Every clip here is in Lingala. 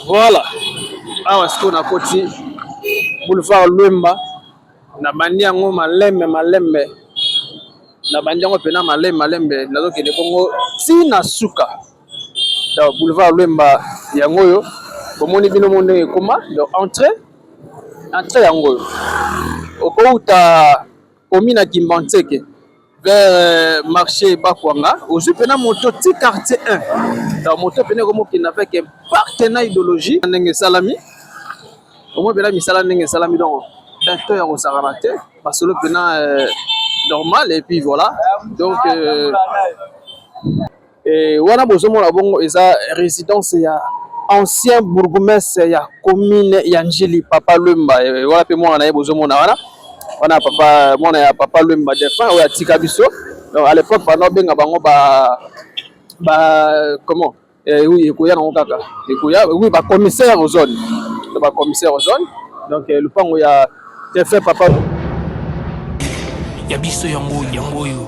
Voilà. Awa siko na koti boulevard Lwemba na bandi yango malembe na bandi yango pena malembe nazo kende bongo tina suka da boulevard Lwemba yango yo bomoni bino monde ekoma donc entrée yango yo okouta omina Kimbantseke vers marché Bakwanga aujourd'hui pena moto ti quartier 1 dans moto pena comme qui n'a fait que partenaire idéologie ndenge salami au moins pena misala ndenge salami donc d'acteur ya osarate parce que pena normal et puis voilà donc wana bozomo la bongo eza résidence ya ancien bourgmestre ya commune ya Njili Papa Lwemba voilà pe moi na bozomo na wana papa mwana ya Papa Lwemba défunt oya tika biso donc à l'époque pendant benga bango ba comment oui ekoya na kaka ekoya oui ba commissaire aux zones donc le pango ya défunt Papa ya biso yango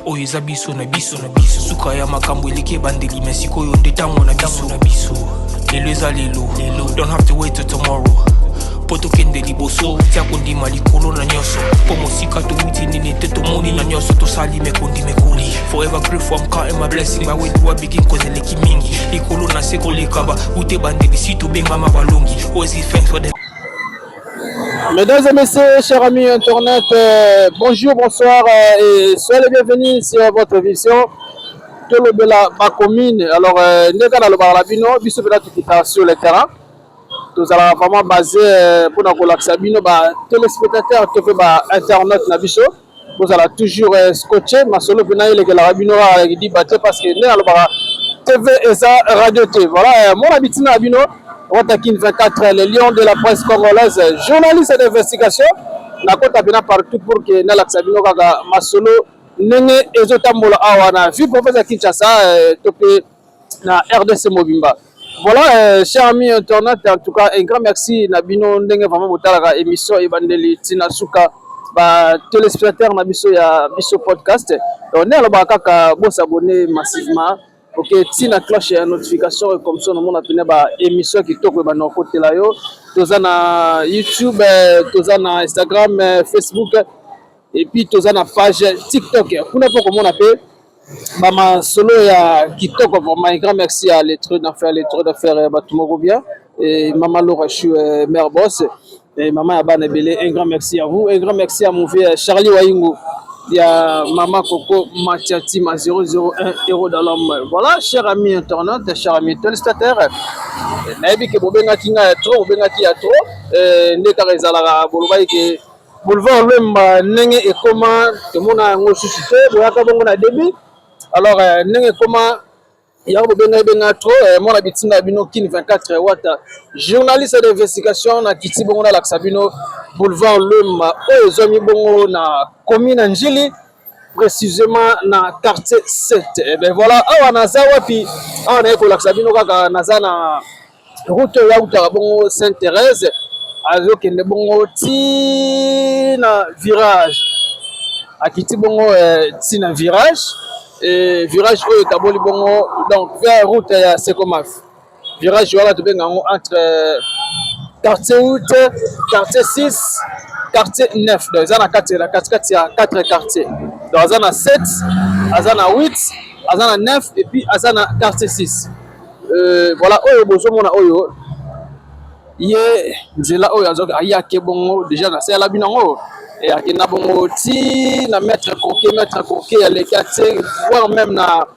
oyo eza biso na biso suka ya makambo elike bandeli mesiko yo ndetango na biso lelo eza lelo don't have to wait till tomorrow poto kende liboso tia kondima likolo na nyoso po mosika to witi nini te to moni na nyoso to sali mekoli forever grateful I'm counting my blessing my way to begin cause eleki mingi likolo na seko likaba ute bandeli si to benga mabalongi always give thanks for them. Mesdames et messieurs, chers amis internet, bonjour, bonsoir et soyez les bienvenus sur votre émission Tolo de la commune. Alors, nous sommes dans le biso sur le terrain. Nous allons vraiment basé pour nous relaxer téléspectateurs qui fait internet na biso. Vous allez toujours scotcher ma solo pena ile que la rabino dit battre parce que nous allons TV et ça radio TV. Voilà, mon habitant na bino Rotakin 24, les lions de la presse congolaise, journaliste d'investigation, na kota bina partout pour que na laksabino kaka masolo nenge ezotambola awana vu professeur Kinshasa topé na RDC Mobimba. Voilà, chers amis internautes, en tout cas un grand merci na bino ndenge vraiment botalaka émission ebandeli tina suka ba téléspectateurs na biso ya biso podcast. Donc ne aloba kaka bo s'abonner massivement. Ok, tina cloche ya notification comme ça nous appelle ba émission qui toko ba côté là yo toza na YouTube toza na Instagram Facebook et puis toza na page TikTok kuna po comme on appelle mama solo ya kitoko vraiment un grand merci à l'être d'affaires batumoko bien et maman Laura Chou mère boss et maman Abana Belé un grand merci à vous un grand merci à mon vieux Charlie Waingo. Il y a Maman Coco Matiati ma 001 € dans l'homme. Voilà, chers amis internautes, chers amis téléspectateurs. Naïbi que Bobenga Kinga est trop, Bobenga qui a trop. Neka Rezala Bolobaï que Boulevard Lwemba Nenge et comment tout le monde a un suscité. Boyaka Bongo na débit. Alors, Nenge comment il y a Bobenga trop. Mon habitant Bino Kin 24 Wata, journaliste d'investigation na Kiti Bongo na Laksabino. Boulevard Lwemba aux amis bongo na commune Njili précisément na quartier 7 et ben voilà awa naza wapi awa na kolaksa bino kaka naza na route ya utaka bongo Sainte-Thérèse azokende bongo tina virage akiti bongo tina virage et virage oyo kaboli bongo donc vers route ya Sekomaf virage wala to benga entre quartier 8, quartier 6, quartier 9. Donc, il y a 4 quartiers. Donc, il y a 7, il y a 8, il y a 9 et puis il y a quartier 6. Voilà, oyo bozomona oyo. Yé, nzela oyo azoka ayake bongo déjà na sala binango. Et akena bongo ti na mettre coquet ya les quartiers voire même na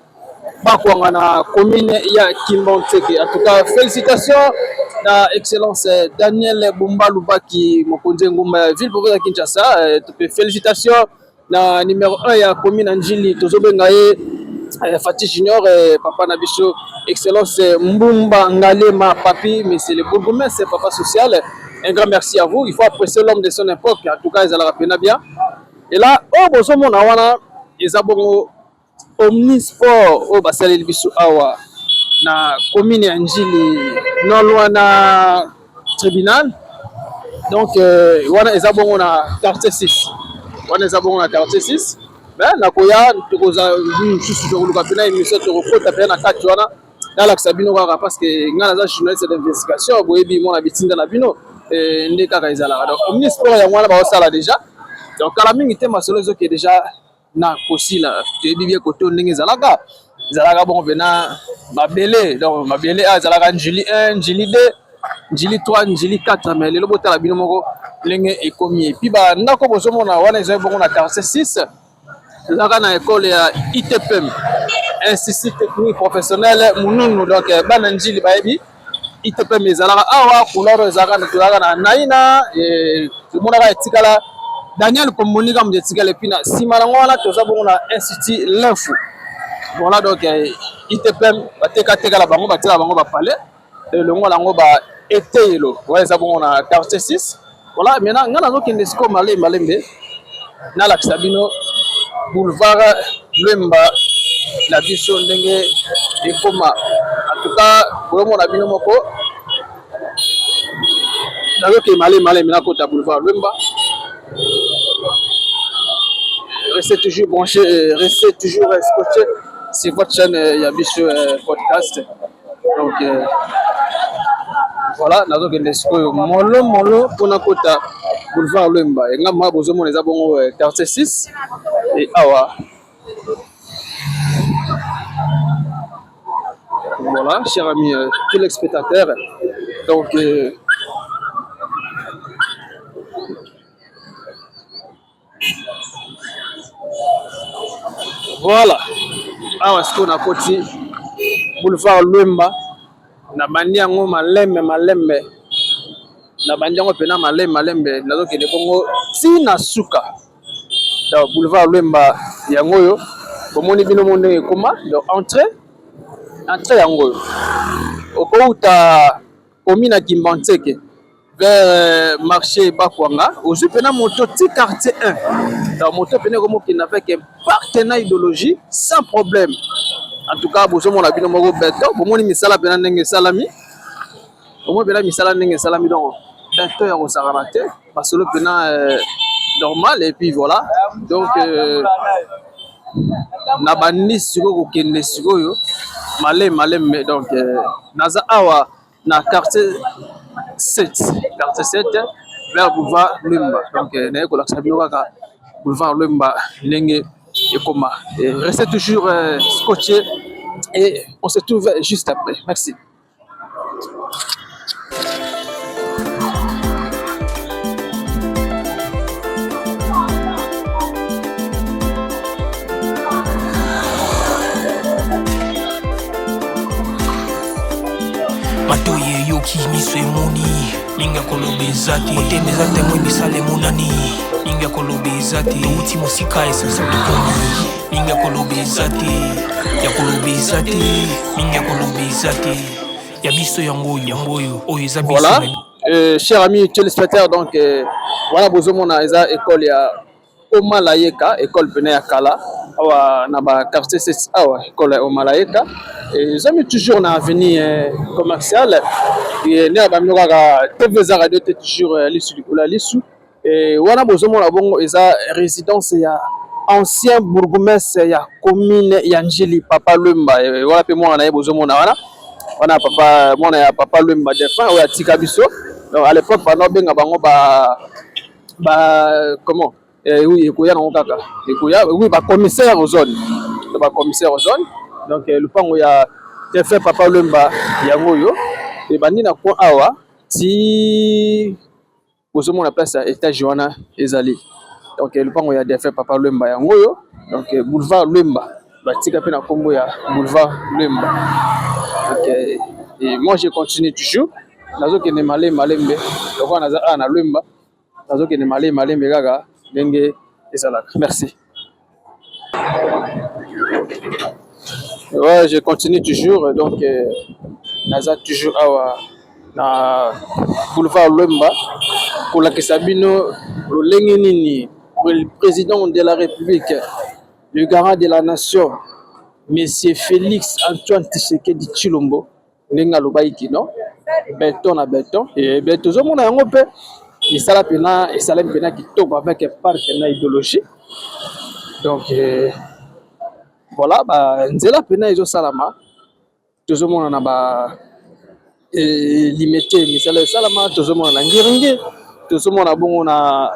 Bakwanga na commune ya Kimbantseke. En tout cas, félicitations à Excellence Daniel Bumba Lubaki Mokonze Ngumba ville province Kinshasa. Félicitations na numéro 1 ya commune Njili tozobenga ye Fatih Junior papa Nabiso Excellence Mbumba Ngalema Papi mais c'est le bourgmestre c'est papa social. Un grand merci à vous. Il faut apprécier l'homme de son époque. En tout cas, ils allaient rappeler bien. Et là, oh bozomo na wana ezabongo Omnisport au basali biso awa na commune ya Njili non loin na tribunal donc wana ezabongo na quartier 6 ben na koya tokoza susu tokoluka pena émission tokokota pena na kati wana dans la Sabino parce que nga naza journaliste d'investigation boyebi mon abitinda na bino ndé kaka ezala donc omnisport ya mwana ba osala déjà donc kala mingi te masolo zo qui déjà na kosila toyebi bien koto ndenge ezalaka bon vena mabele donc mabele ezalaka njili 1 njili 2 njili 3 njili 4 mais lelo botala bino moko lenge ekomi et puis ba ndako bozomona wana ezali bongo na quartier 6 ezalaka na école ya ITPM Institut Technique Professionnel Mununu donc bana njili bayebi ITPM ezalaka awa couleur ezalaka na naina et monaka etikala Daniel Komonika mjetikala et puis na sima na ngwana toza bongo na Institut L'info voilà donc ITPM bateka la bango batela bango ba palais le ngwana ngo ba etelo ouais ça bongo na quartier 6 voilà maintenant ngana zo kende siko malembe na la Sabino boulevard Lemba la biso ndenge ekoma en tout cas vraiment na bino moko nazo ke malembe na kota boulevard Lemba restez toujours branchés restez toujours scotchés sur votre chaîne Yabiso podcast donc voilà nazo kende siko molo pona kota boulevard Lemba et ngama bozomo les abongo quartier 6 et awa voilà chers amis téléspectateurs donc voilà awa siko na koti boulevard Lemba na bandi yango malembe na bandi yango pena malembe nazo kende bongo tina suka donc boulevard Lemba yango yo bomoni bino monde ekoma donc entrée yango yo okouta komina Kimbanteke vers marché Bakwanga aujourd'hui pena moto ti quartier 1 donc moto pena comme qui avec un partenaire idéologie sans problème en tout cas bozo mona bino moko beto bomoni misala pena ndenge salami bomoni pena misala ndenge salami donc beto ya kosakana te basolo pena normal et puis voilà donc na bandi siko kokende sikoyo malembe donc naza awa na quartier 7 vers boulevard Lemba donc naye kolakisa bino kaka boulevard Lemba ndenge ekoma restez toujours scotché et on se trouve juste après merci. Matoye yoki miso emoni linga kolobe zate otembeza temwe misale munani linga kolobe zate uti mosika esasa tokomi linga kolobe zate ya kolobe zate linga kolobe zate ya biso yango oyo eza biso voilà chers amis téléspectateurs donc voilà bozomona eza école ya Omalayeka école pena ya kala awa na ba quartier 7 awa école Omalayeka et zami toujours na avenue commerciale et ne ba mino kaka TV radio toujours lisu likula lisu et wana bozomona bongo eza résidence ya ancien bourgmestre ya commune ya Njili Papa Lemba wala pe mwana na bozomona wana papa mwana ya Papa Lemba défunt oya tika biso donc à l'époque pendant benga bango ba comment oui ekoya nango kaka ekoya oui ba commissaire aux zones donc le pango ya défunt Papa Lemba yango yo et bandi na ko awa ti bozomona place ya étage wana ezali donc le pango ya défunt Papa Lemba yango yo donc boulevard Lemba batika pe na kombo ya boulevard Lemba donc et moi je continue toujours nazo kene malembe donc naza na Lemba nazo kene malembe kaka ndenge ezalaka merci. Ouais, je continue toujours donc naza toujours awa na boulevard Lemba pour la Kesabino lolenge nini le président de la République le garant de la nation monsieur Félix Antoine Tshisekedi Tshilombo ndenge alobaiki non béton na béton et béton zomona yango pe esala pena kitoko avec partenaire idéologie donc voilà ba nzela pena ezo salama tozomona na ba limité misala salama tozomona na ngiringi tozomona bongo na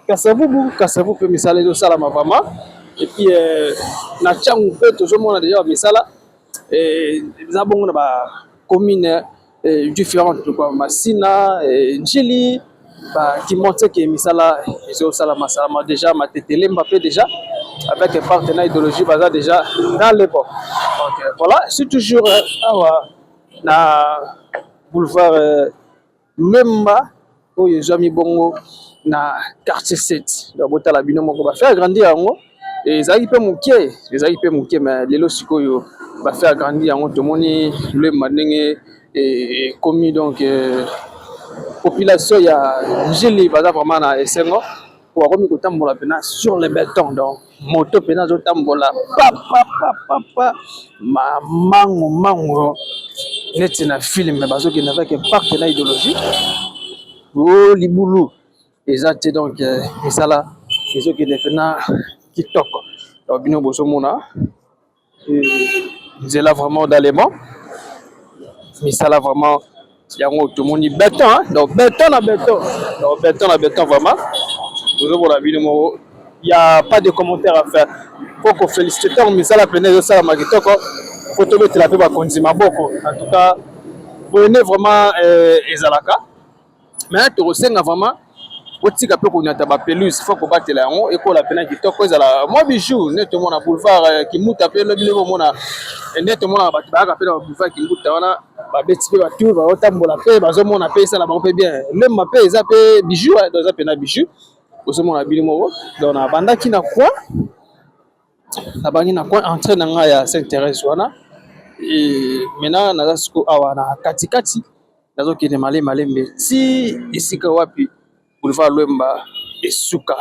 kasavubu pe misala salama vraiment et puis na tchangu pe tozomona déjà misala eza bongo na ba commune différentes quoi Masina Njili qui montre que misala salama salama déjà matetele Mbappé déjà avec un partenaire idéologique baza déjà dans les bords. Donc voilà, c'est toujours na boulevard Lemba oyo ezami bongo na quartier 7. Donc botala bino moko ba faire grandir yango ezali pe mokie mais lelo sikoyo ba faire grandir yango tomoni Lemba ndenge commis donc population ya Njili baza vraiment na esengo pour akomi kotambola pena sur le béton donc moto pena zo tambola pa mango neti na film bazo ki avec un partenaire idéologique libulu ezate donc misala ezo ki pena kitoko donc bino boso mona nzela vraiment d'alément misala vraiment yango tomoni béton hein? Donc béton na béton vraiment il n'y a pas de commentaire à faire. Faut qu'on félicite misala pene yo sala makitoko faut mettre la paix konzima boko en tout cas bonne vraiment ezalaka mais to resenga vraiment otika pe konyata ba pelouse faut ko batela yango ekola pena kitoko ezala moi bijou neto mona boulevard kimuta pe le bilebo mona neto mona ba ka pe na boulevard kimuta wana ba beti pe ba tour ba otambola pe bazo mona pe ça la ba pe bien le mapé eza pe bijou dans za pena bijou ozo mona bilemo donc na banda ki na quoi na bangi na quoi entrée na nga ya Saint-Thérèse wana et maintenant na zasiko awa na katikati nazo kine malembe si isika wapi boulevard Lemba esuka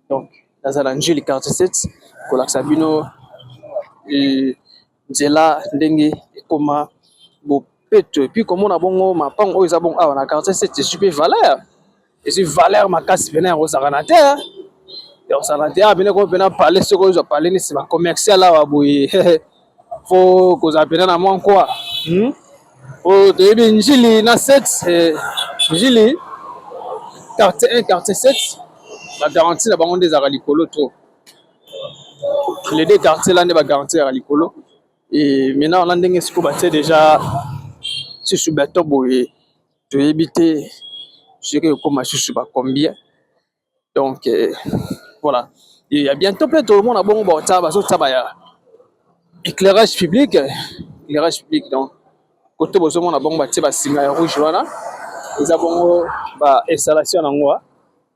donc dans la Njili quartier 7 kolaksa bino nzela ndenge ekoma bopeto et puis komona bongo mapango oyo eza bongo awa na quartier 7 super valeur et si valeur makasi pena yango sakana te donc sakana te abene ko pena parler soko oyo parler ni c'est commercial awa boye faut kozala pena na mwa quoi o toyebi Njili na 7 Njili quartier 1 quartier 7 la garantie na bango nde ezalaka likolo trop les deux quartiers là nde ba garantie ya likolo et maintenant on a ndenge siko batie déjà sous béton boye toyebi te j'irai comme susu ba combien donc voilà il y a bientôt peut-être tout le monde a bon ba ya éclairage public donc côté bozo mona bon ba tie ba singa ya rouge wana eza bongo ba installation nango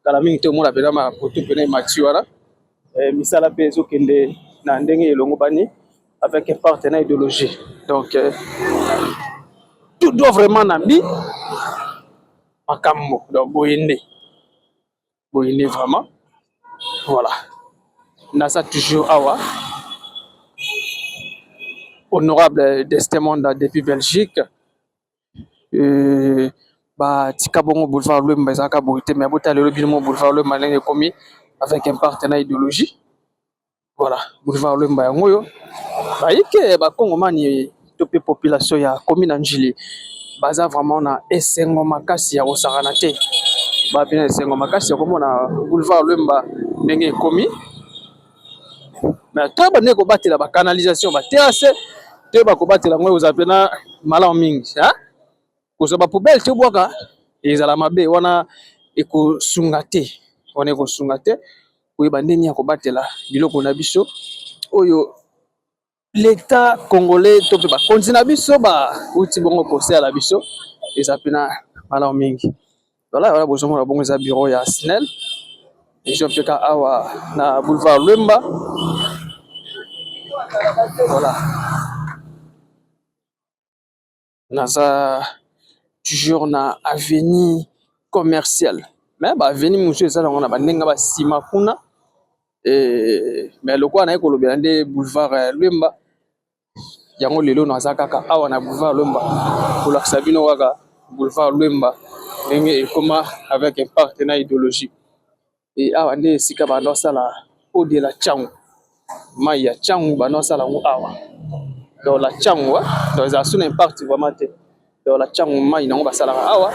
kala mingi te mona pena ma côté pena mati wana misala pe zo kende na ndenge elongo bani avec un partenaire idéologique donc tout doit vraiment nambi makambo donc boyende vraiment voilà nasa toujours awa honorable Destemond depuis Belgique ba tika bongo boulevard Lemba ezaka boité mais bota le bilmo boulevard Lemba ndenge commis avec un partenaire idéologie voilà boulevard Lemba yango yo ba yike ba kongomani to pe population ya commune Njili baza vraiment na esengo makasi ya kosakana te ba pena esengo makasi ya komona boulevard Lemba ndenge commis mais to ba ne ko batela ba canalisation ba terrasse te ba ko batela ngo oza pena malamu mingi hein koza ba poubelle te bwaka ezala mabe wana ekosunga te koyeba ndeni ya kobatela biloko na biso oyo l'état congolais to pe bakonzi na biso uti bongo kosala biso eza pena malamu mingi voilà bozomona bongo eza bureau ya SNEL ezo peka awa na boulevard Lemba voilà naza toujours na avenue commerciale mais ba avenue monsieur ça on a bandenga ba sima kuna mais lokwa na ekolobela nde boulevard Lemba yango lelo naza kaka awa na boulevard Lemba kolakisa bino kaka boulevard Lemba ndenge ekoma avec un partenaire idéologique et awa nde esika bando sala au de la changu mai ya changu bando sala ngo awa donc la Tchangwa, donc ça sonne un parti vraiment donc la Tchangwa il n'ont pas ça là awa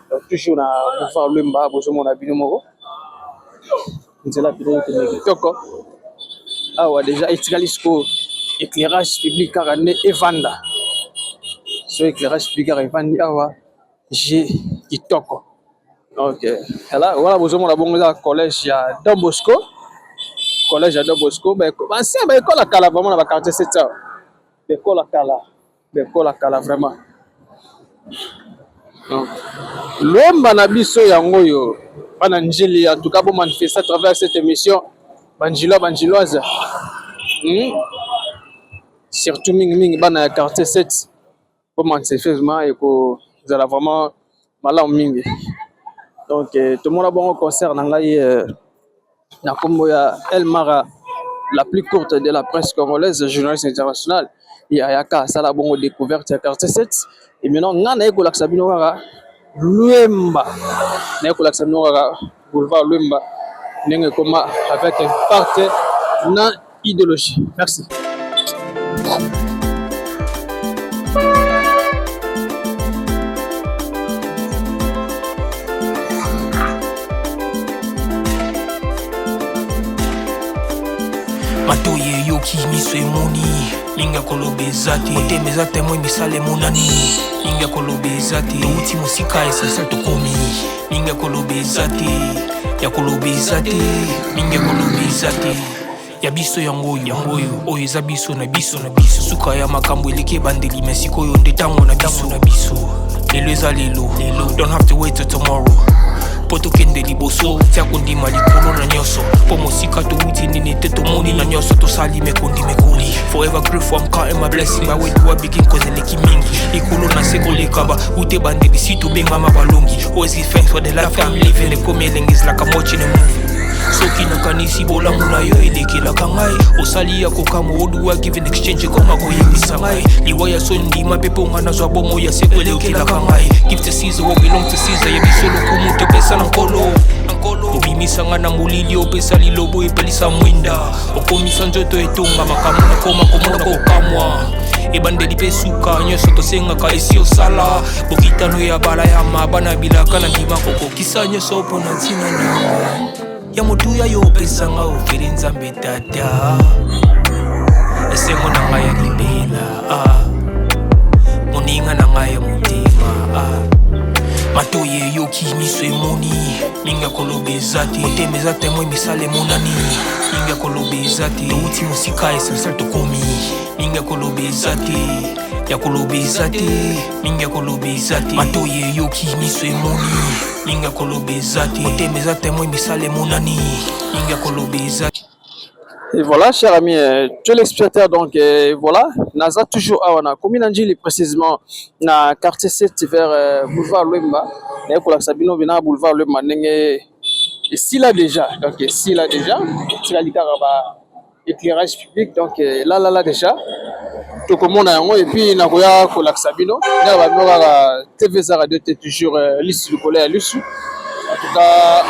donc toujours na boulevard Lemba bozomo na bino moko nzela bino ke toko awa déjà etikalisco éclairage public car ne evanda so éclairage public car evandi awa j'ai kitoko donc là voilà bozomo na bongo za collège ya Don Bosco collège ya Don Bosco ba ancien ba école kala vraiment na ba quartier 7 ça école kala vraiment donc Lwemba na biso yango yo bana njili en tout cas pour manifester à travers cette émission banjiloise surtout mingi bana quartier 7 pour manifester et que vous allez vraiment malamu mingi donc tout le monde a bon concert na ngai na kombo ya Elmara la plus courte de la presse congolaise journaliste international Yaka sala bongo découverte à quartier 7 et maintenant ngana eko laksa bino kaka Lwemba na eko laksa bino kaka boulevard Lwemba ndenge koma avec un parti na idéologie. Merci. Matoye yoki miso emoni linga kolobeza te otemeza temoi misala emonani linga kolobeza te outi mosika esasa tokomi linga kolobeza te ya kolobeza te linga kolobeza te ya biso yango oyo eza biso na biso suka ya makambo eleki ebandeli me sikoyo nde ntango na biso lelo eza lelo don't have to wait till tomorrow po tokende liboso tia kondima likolo na nyonso po mosika towuti nini te tomoni na nyonso tosali mekondi mekoli forever grateful I'm counting my blessing my way to a begin cause eleki mingi likolo na se kolekaba ute bandeli si tobengama balongi always give thanks for the life I'm living ekomi elengis like I'm watching a movie soki nakanisi bolamu na yo elekelaka ngai osali ya kokamo oduwa give in exchange koma koyebisa ngai liwa ya so ndima mpe mponga nazwa bomo ya seko elekelaka ngai give to Caesar what belong to Caesar yebiso lokumu topesa na nkolo obimisanga na molili opesa lilobo epelisa mwinda okomisa nzoto etonga makambo nakoma komona kokamwa ebandeli mpe suka nyonso tosengaka esi osala bokitano ya bala ya mabana bilaka na ndima kokokisa nyonso mpo na ntina nanga ya motuya yo opesanga ofere nzambe tata esengo na ngai ya libela moninga na ngai ya motema matoye yoki miso emoni linga kolobeza te otemeza temoi misala emonani linga kolobeza te outi mosika esasa tokomi linga kolobeza te ya kolobeza te linga kolobeza te matoye yoki miso emoni linga kolobeza te otemeza temoi misala emonani linga kolobeza. Et voilà, chers amis, téléspectateurs, donc voilà, Naza toujours à Wana, commune Anjili précisément, na quartier 7 vers boulevard Lemba, et pour la Sabino Vina boulevard Lemba, ici là déjà, donc ici là déjà, ici là l'Icaraba éclairage public, donc là déjà, tout le monde a un et puis Nagoya pour la Sabino, là va voir TV Zara de toujours l'issue du collège l'issue, en tout cas,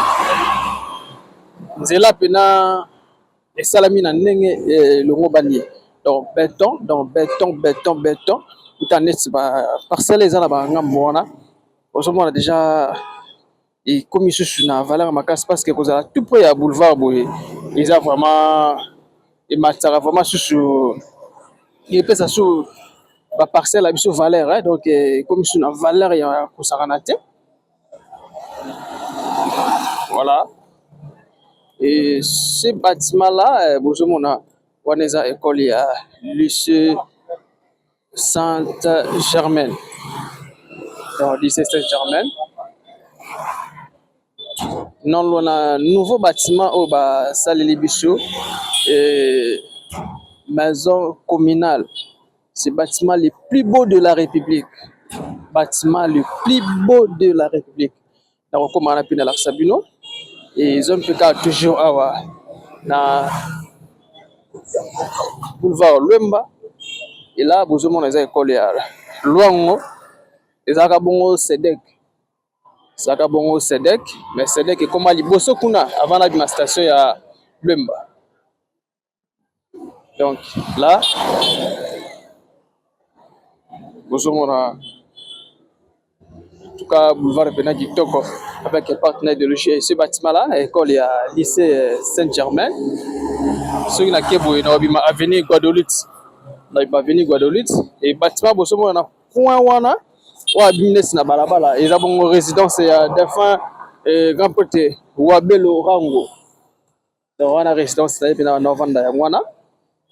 Zela Pena. Et salami na ndenge le ngobani donc béton tout en est parcelle ezala ba ngambo wana osomona déjà et comme sous na valeur makasi parce que kozala tout près ya boulevard boye ils a vraiment et matara vraiment sous il pesa sous ba parcelle à biso valeur hein, donc comme sous na valeur ya kosarana te voilà. Et ce bâtiment-là, on est à l'école à lycée Sainte-Germaine. Dans le lycée Sainte-Germaine. Non, on a un nouveau bâtiment au Salé Bichot, maison communale. C'est le bâtiment le plus beau de la République. Bâtiment le plus beau de la République. Donc, on a pu la Sabino. Et ils ont pu toujours avoir na boulevard Lwemba et là vous avez les écoles à Luango et ça bongo Sedek mais Sedek est comme à Liboso kuna avant la station à Lwemba donc là bozomona en tout cas boulevard Pena Kitoko avec un partenaire de logis et ce bâtiment là école ya lycée Saint-Germain ceux qui na kebo na bima avenue Guadeloupe na avenue Guadeloupe et bâtiment bozomona na coin wana wa business na balabala eza bongo résidence ya défunt grand prêtre Wabelo Rango donc wana résidence na pena na vanda ya mwana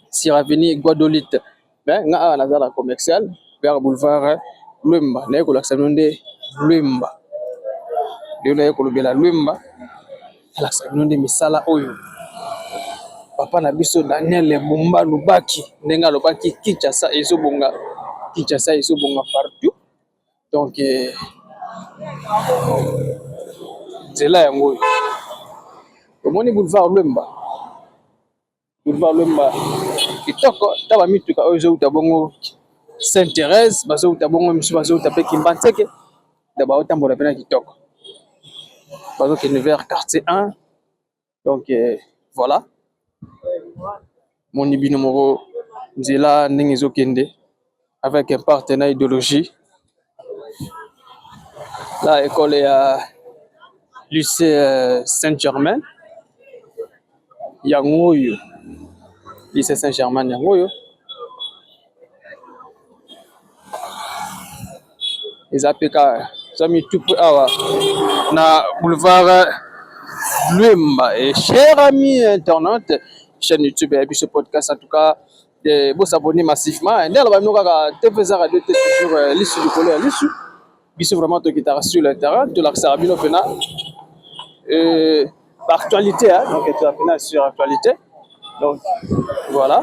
sur avenue Guadeloupe ben nga na zala commercial vers boulevard Lumba na ko laksa nonde Lumba leo na ko lobela Lumba laksa nonde misala oyo papa na biso Daniel Bumba Lubaki ndenga lobaki Kinshasa ezobonga partout donc nzela yango omoni boulevard Lumba kitoko taba mituka oyo ezouta bongo Sainte-Thérèse bazouta bongo misu bazouta pe Kimbantseke da baotambola pena kitoko bazokende vers quartier 1 donc voilà mon ibino moko nzela ndenge ezokende avec un partenaire idéologie la école ya lycée Saint-Germain yangoyo lycée Saint-Germain yangoyo ezapeka zami tupu awa na boulevard Lumba et cher ami internaute chaîne YouTube et puis ce podcast en tout cas vous s'abonner massivement et là nous kaka TV radio toujours l'issue du colère l'issue biso vraiment to guitare sur le terrain de l'accès à bino pena actualité hein donc tu as pena sur actualité donc voilà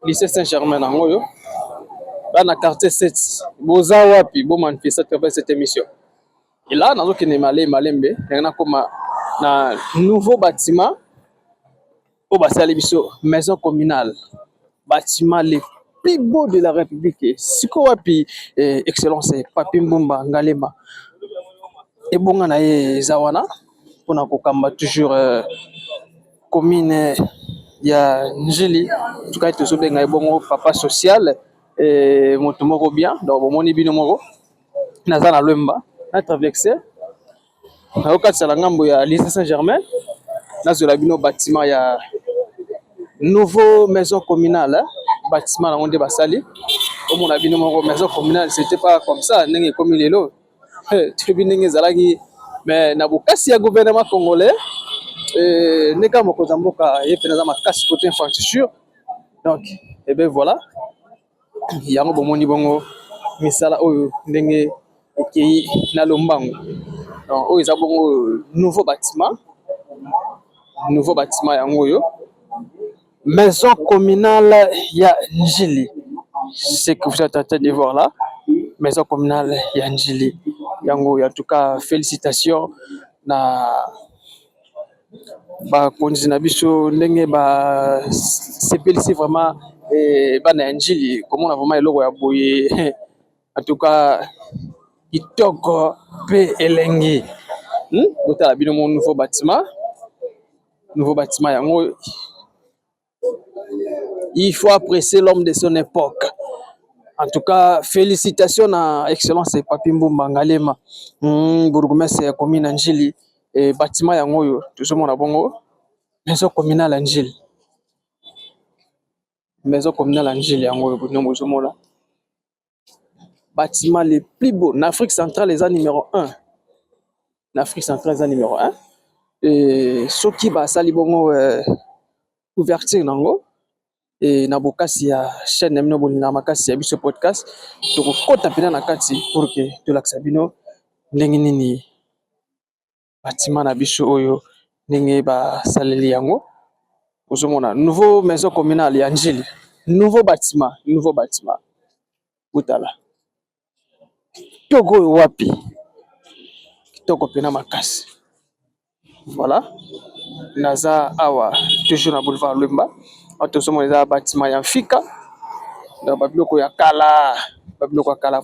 lycée Saint-Germain nangoyo dans la quartier 7 boza wapi bo manifester après cette émission et là nazo kene malembe na comme na nouveau bâtiment au basali biso maison communale bâtiment le plus beau de la République siko wapi excellence Papi Mbumba Ngalema et bonga na ye zawana pona kokamba toujours commune ya Njili tuka to benga bongo papa social et moto moko bien donc bomoni bino moko naza na Lumba na traverser na okatsa la ngambo ya lycée Saint-Germain nazola bino bâtiment ya nouveau maison communale hein? Bâtiment na onde basali au mon bino moko maison communale c'était pas comme ça ndenge comme lelo tribu ndenge zalaki mais na bokasi ya gouvernement congolais neka moko zamboka yepena za makasi côté infrastructure donc et ben voilà yango bomoni bongo misala oyo ndenge ekei na lombango donc oyo eza bongo nouveau bâtiment yango yo maison communale ya Njili ce que vous êtes en train de voir là maison communale ya Njili yango en tout cas félicitations na ba konzi na biso ndenge ba sepelisi vraiment bana Njili comment on a vraiment eloko ya boye en tout cas kitoko pe elengi botala bino mon nouveau bâtiment yango il faut apprécier l'homme de son époque. En tout cas, félicitations à excellence Papi Mbumba Ngalema, bourgmestre ya commune Njili et bâtiment yango yo tout monde bongo maison communale Njili. Maison communale Njili yango yo bono zomona. Bâtiment le plus beau en Afrique centrale les numéro 1. En Afrique centrale les numéro 1 et soki ba sali bongo ouverture nango et na bokasi ya chaîne mino bolina makasi ya biso podcast to kokota pena na kati pour que to laksa bino ndenge nini bâtiment na biso oyo ndenge ba saleli yango ozomona nouveau maison communale ya Njili nouveau bâtiment utala togo wapi kitoko pena makasi voilà naza awa toujours na boulevard Lumba atosomona eza bâtiment ya Mfika na babiloko ya kala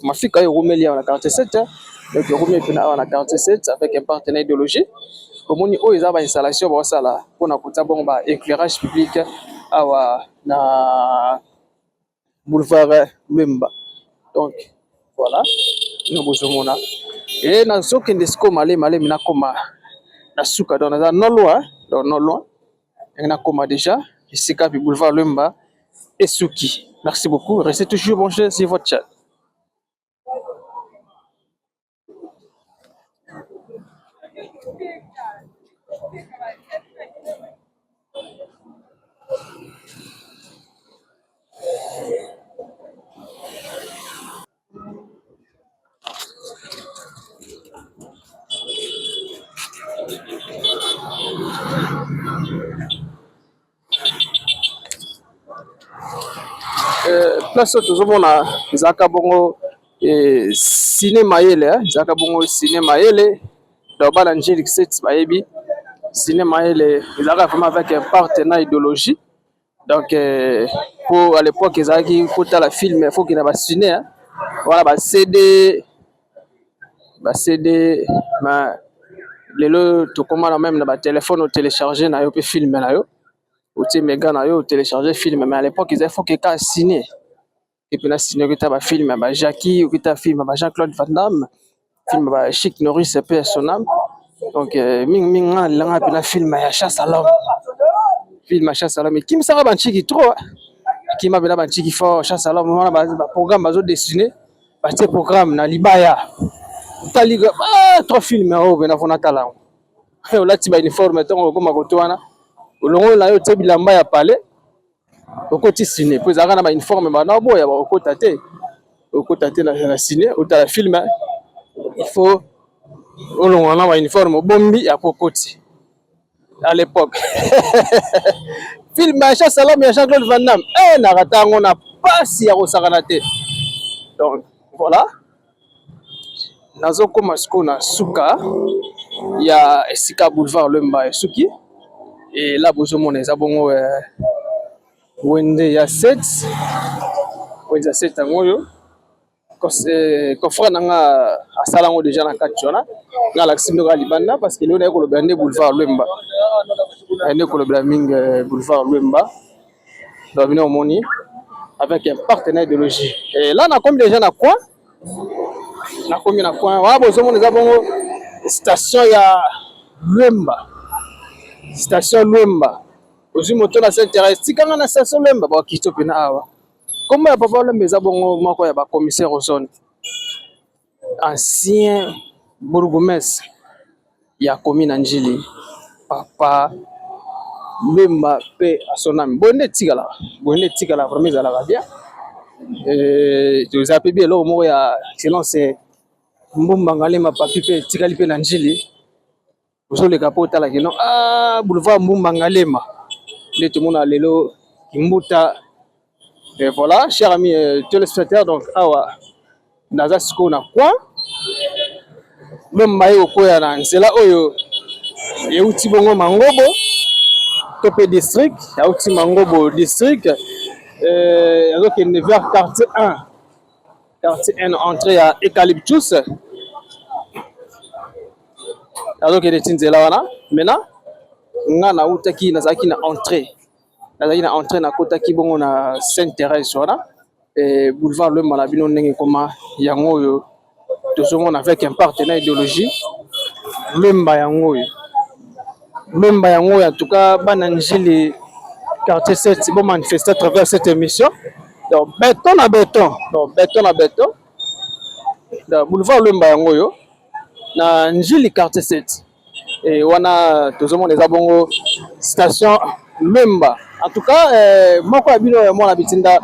mafika yo romeli na quartier 7 donc romeli pena awa na quartier 7 avec un partenaire idéologie komoni oyo eza ba installation ba sala pona kota bongo ba éclairage public awa boulevard Lumba. Donc voilà, nous besoin là. Et na soki ndesiko malé mina koma na suka donc na non loin, donc non loin. Et na koma déjà ici cap boulevard Lumba et Suki. Merci beaucoup. Restez toujours branchés sur votre chat. Place tozomona ezaka bongo cinéma yele ezaka bongo cinéma yele donc bana Angelique 7 bayebi cinéma yele ezaka vraiment avec un partenaire idéologie donc pour à l'époque ezalaki kota la film il faut qu'il y ait ba ciné voilà ba CD ma lelo to komana même na ba téléphone au télécharger na yo pe film na yo ou tu méga na yo télécharger film mais à l'époque il faut que ka ciné et puis là ciné que ta ba film ba Jackie ou que ta film ba Jean-Claude Van Damme film ba Chic Norris c'est son âme donc ming langa pe na film ya chasse à l'homme film ya chasse à l'homme qui me sera ba chiki trop qui m'a bela ba chiki fort chasse à l'homme on ba programme bazo dessiné ba ce programme na libaya taliga trois films au bena fona tala o lati ba uniforme tongo ko makotwana olongo na yo te bilamba ya palais okoti ciné po ezaka na ba uniforme ba na boya ba okota te na ciné ota la film il faut olongo na ba uniforme bombi ya pokoti à l'époque film ya chasse à l'homme ya Jean-Claude Van Damme na ratango na pasi ya kosakana te donc voilà nazo koma siko na suka ya esika boulevard Lumba et Suki et là bozomona eza bongo wende ya 7 ngoyo kofra nanga asalango déjà na kati wana nga laksino ga libanda parce que leo na ko lobande boulevard Lumba ene ko lobla mingi boulevard Lumba donc bino omoni avec un partenaire idéologie et là na comme déjà na coin wala bozomona eza bongo station ya Lumba station Lumba ozwi moto na s'intéresse tikanga na station Lumba ba kito pena awa comment ya papa Lumba eza bongo moko ya ba commissaire aux zones ancien bourgmestre ya commune Njili papa Lumba pe asonami bonne tikala vraiment ezalaka bien tu as payé là au mot ya sinon c'est mbumba ngalema papi pe tikali pe na Njili uzole kapota la kino boulevard mbumba ngalema les tout le monde lelo kimbuta et voilà chers amis téléspectateurs donc awa naza siko na coin même mayo koya na nzela oyo euti bongo mangobo topé district euti mangobo district alors qu'il est vers quartier 1 entrée à Eucalyptus alors qu'il est tinzela wana maintenant nga na utaki nazaki na entrée na kotaki bongo na Sainte-Thérèse wana et boulevard Lumba na bino ndenge koma yango yo tozomona avec un partenaire idéologie Lumba yango en tout cas bana Njili quartier 7 bon manifester à travers cette émission donc béton na béton donc boulevard Lumba yango yo na Njili quartier 7 et wana tozomona eza bongo station Lumba en tout cas moko ya bino mona bitinda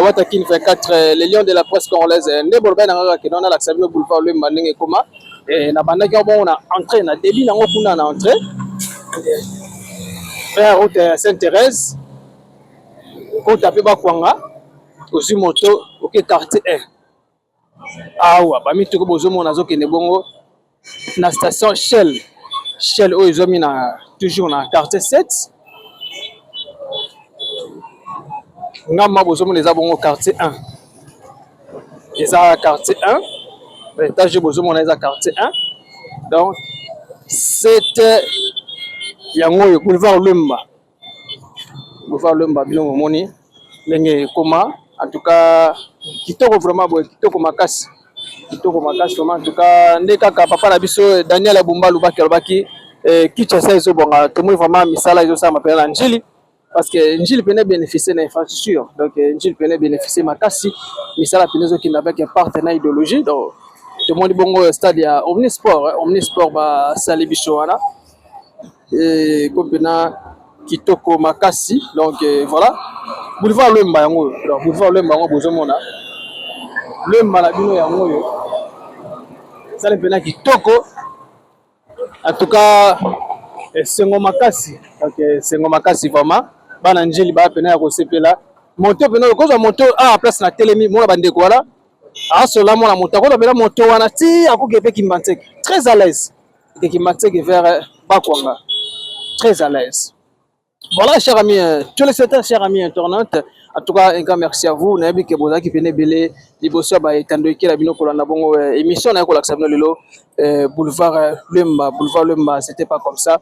Watakin 24 les lions de la presse congolaise ne bolba na ngaka ke na la sabino boulevard Lumba ndenge koma na bandaki bon na entrée na débit nango kuna na entrée vers route ya Sainte-Thérèse ko tapé ba kwanga aussi moto OK quartier 1 awa ba mitoko bozomona zokende bongo na station Shell oyo ezomi na toujours na quartier 7 ngamba bozomona eza bongo quartier 1 eza quartier 1 étage bozomona eza quartier 1 donc c'était yango yo boulevard Lumba bino momoni ndenge koma En tout cas, kitoko vraiment boy, kitoko makasi. Kitoko makasi vraiment en tout cas, ndeka papa na biso Daniel Abumba Lubaki Lubaki Kinshasa iso bonga tout le monde vraiment misala iso ça m'appelle Njili parce que Njili peut bénéficier de l'infrastructure. Donc Njili peut bénéficier makasi misala penezo qui n'avait qu'un partenaire idéologie. Donc tout le monde bongo stade ya Omnisport, Omnisport ba sali biso wana. Et comme kitoko makasi donc voilà boulevard Lemba yango donc boulevard Lemba yango bozomona Lemba la bino yango yo ça le pena kitoko en tout cas sengo makasi donc sengo makasi vraiment bana Njili ba pena ya kosepela moto pena ko za moto à place na telemi mona bandeko wala a cela mona moto ko pena moto wana ti akokepe Kimbantseke très à l'aise et Kimbantseke vers Bakwanga très à l'aise. Voilà, chers amis, tous les secteurs, chers amis internautes, en tout cas, un grand merci à vous. Nabi Keboza qui venait belé, Liboso ba etando ki la bino ko na bongo émission na ko la sabno lelo boulevard Lemba, c'était pas comme ça.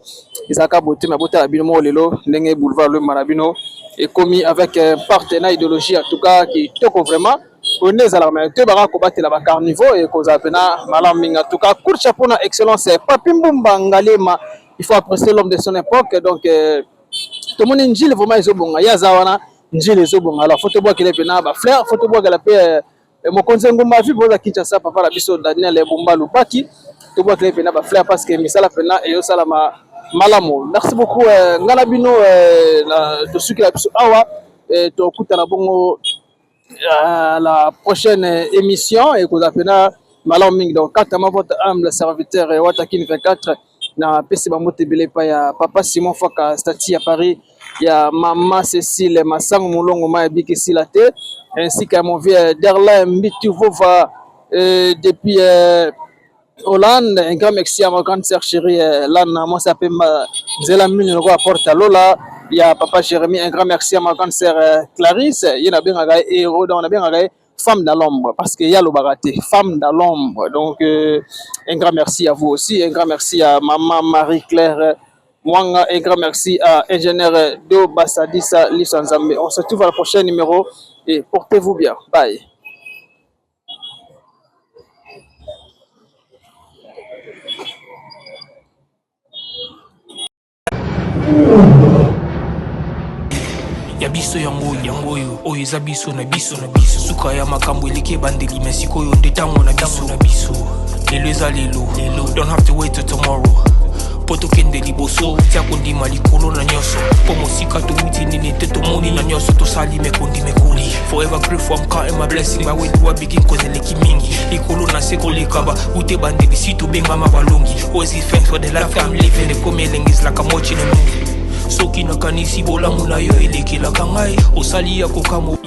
Isaka Boté ma boté la bino mo lelo ndenge boulevard Lemba na bino est commis avec un partenaire idéologie en tout cas qui toko vraiment connaît à l'armée. Te bara ko batela ba carnivore et ko za pena malam en tout cas coup de chapeau na excellence Papi Mbumba Ngalema. Il faut apprécier l'homme de son époque. Donc, tout le monde est Njili, vraiment, ils ont bon. Il y a Zawana, Njili, ils ont bon. Alors, faut te voir qu'il est pénal, Flair, faut te voir qu'elle a fait. Mon conseil, Ngumba, vu pour la Kinshasa, papa, la biso, Daniel, Bumba, Lubaki, tu vois qu'il est pénal, Flair, parce que Misala pénal et Osalama Malamo. Merci beaucoup, Ngalabino, de ceux qui a biso Awa, et tu écoutes à la bongo la prochaine émission, et vous appelez Malaming. Donc, quand tu votre humble serviteur, Watakin 24, na pesi bamote belé pa ya papa Simon Faka stati à Paris, il y a maman Cécile Massang Moulongo ma bikisi la tête ainsi qu'à mon vieux Derlin Mbituvova depuis Hollande. Un grand merci à ma grande sœur chérie Lana, moi s'appelle Zela Mine le roi porte à Lola. Il y a papa Jérémy, un grand merci à ma grande sœur Clarisse. Il y a bien un héros dans la bien femme dans l'ombre, parce qu'il y a le baraté, femme dans l'ombre. Donc, un grand merci à vous aussi, un grand merci à maman Marie-Claire Mwanga, un grand merci à ingénieur Do Bassadissa Lissanzambe. On se retrouve à la prochaine numéro et portez-vous bien. Bye. Ya biso yango yo oyo eza biso na biso suka ya makambo eleke bandeli mesiko yo ndetango na biso lelo eza lelo don't have to wait till tomorrow poto kende liboso tia kondima likolo na nyonso po mosika towuti nini te tomoni na nyonso tosali mekoli forever grateful I'm counting my blessing my way to a begin cause eleki mingi likolo na se kolekaba ute bandeli si tobengama balongi always give thanks for the life I'm living the coming is like I'm watching a movie soki nakanisi bolamu na yo elekelaka ngai osali ya kokamo